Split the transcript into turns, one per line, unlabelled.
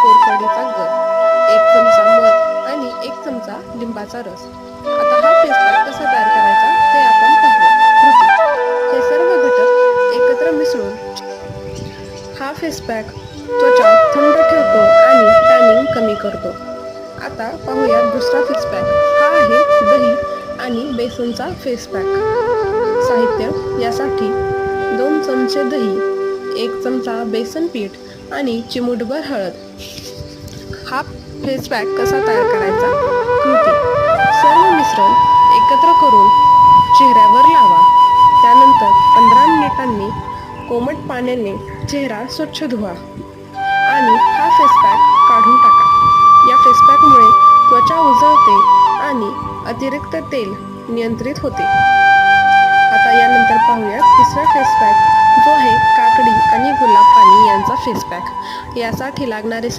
कोरफडीचा गर, 1 चमचा मध आणि 1 चमचा लिंबाचा रस. आता हा फेस पॅक कसा तयार करायचा ते आपण पाहूया. कृती: हे सर्व घटक एकत्र मिसळून हा फेस पॅक त्वचा थंड ठेवतो आणि टॅनिंग कमी करतो. आता पाहूया दुसरा फेस पॅक. हा आहे दही आणि बेसनचा फेस पॅक. साहित्य: यासाठी 2 चमचे दही, 1 चमचा बेसन पीठ आणि चिमूटभर हळद. हा फेस पॅक कसा तयार करायचा? कृती: सर्व मिश्रण एकत्र करून चेहऱ्यावर लावा. त्यानंतर 15 मिनिटांनी कोमट पाण्याने चेहरा स्वच्छ धुवा आणि हा फेस पॅक काढून टाका. या फेस पॅकमुळे त्वचा उजळते आणि अतिरिक्त तेल नियंत्रित होते. आता यानंतर पाहूया तिसरा फेस पॅक, जो आहे काकडी आणि गुलाब पाणी यांचा फेस पॅक. यासाठी लागणारे